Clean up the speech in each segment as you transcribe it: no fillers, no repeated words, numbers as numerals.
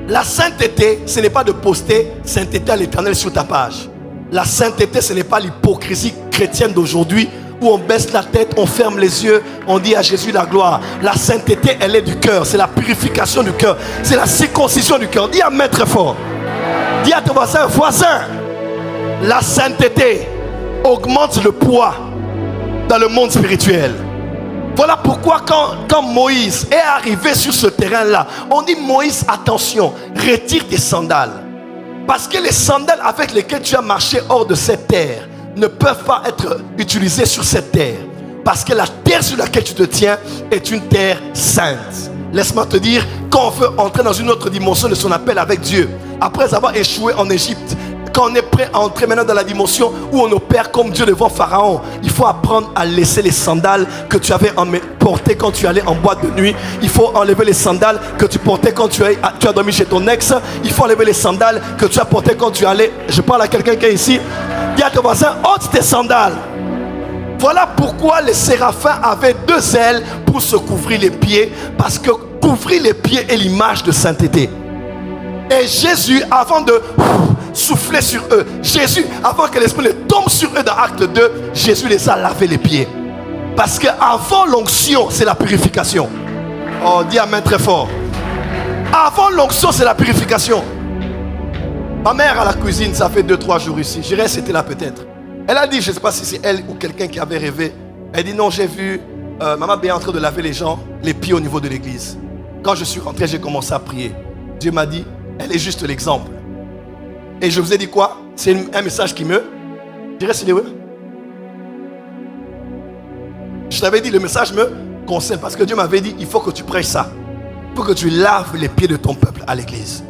La sainteté, ce n'est pas de poster sainteté à l'Éternel sur ta page. La sainteté, ce n'est pas l'hypocrisie chrétienne d'aujourd'hui où on baisse la tête, on ferme les yeux, on dit à Jésus la gloire. La sainteté, elle est du cœur. C'est la purification du cœur. C'est la circoncision du cœur. Dis amen très fort. Dis à ton voisin, la sainteté augmente le poids dans le monde spirituel. Voilà pourquoi quand Moïse est arrivé sur ce terrain-là, on dit Moïse, attention, retire tes sandales. Parce que les sandales avec lesquelles tu as marché hors de cette terre ne peuvent pas être utilisées sur cette terre. Parce que la terre sur laquelle tu te tiens est une terre sainte. Laisse-moi te dire, quand on veut entrer dans une autre dimension de son appel avec Dieu, après avoir échoué en Égypte, quand on est prêt à entrer maintenant dans la dimension où on opère comme Dieu devant Pharaon, il faut apprendre à laisser les sandales que tu avais portées quand tu allais en boîte de nuit. Il faut enlever les sandales que tu portais quand tu as dormi chez ton ex. Il faut enlever les sandales que tu as portées quand tu allais... Je parle à quelqu'un qui est ici. Dis à ton voisin, ôte tes sandales. Voilà pourquoi les séraphins avaient 2 ailes pour se couvrir les pieds. Parce que couvrir les pieds est l'image de sainteté. Et Jésus, avant de souffler sur eux, Jésus, avant que l'Esprit ne tombe sur eux dans Acte 2, Jésus les a lavé les pieds. Parce qu'avant l'onction, c'est la purification. Oh, dis amen très fort. Avant l'onction, c'est la purification. Ma mère à la cuisine, ça fait 2-3 jours ici. Je dirais c'était là peut-être. Elle a dit, je ne sais pas si c'est elle ou quelqu'un qui avait rêvé. Elle dit non, j'ai vu maman bien en train de laver les gens, les pieds au niveau de l'église. Quand je suis rentré, j'ai commencé à prier. Dieu m'a dit, elle est juste l'exemple. Et je vous ai dit quoi? C'est un message qui me... Je dirais c'est oui. Je t'avais dit, le message me concerne parce que Dieu m'avait dit, il faut que tu prêches ça. Il faut que tu laves les pieds de ton peuple à l'église.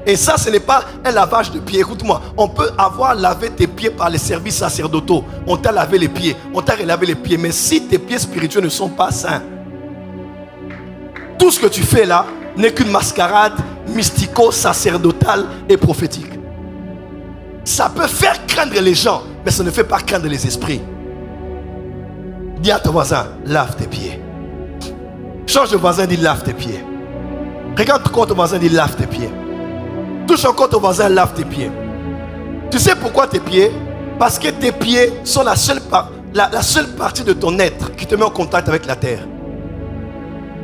Et ça, ce n'est pas un lavage de pieds. Écoute-moi, on peut avoir lavé tes pieds par les services sacerdotaux. On t'a lavé les pieds, on t'a relavé les pieds. Mais si tes pieds spirituels ne sont pas sains, tout ce que tu fais là n'est qu'une mascarade mystico-sacerdotale et prophétique. Ça peut faire craindre les gens, mais ça ne fait pas craindre les esprits. Dis à ton voisin, lave tes pieds. Change de voisin, dis lave tes pieds. Regarde encore ton voisin, dis lave tes pieds. Touche encore ton voisin, lave tes pieds. Tu sais pourquoi tes pieds? Parce que tes pieds sont la seule partie de ton être qui te met en contact avec la terre.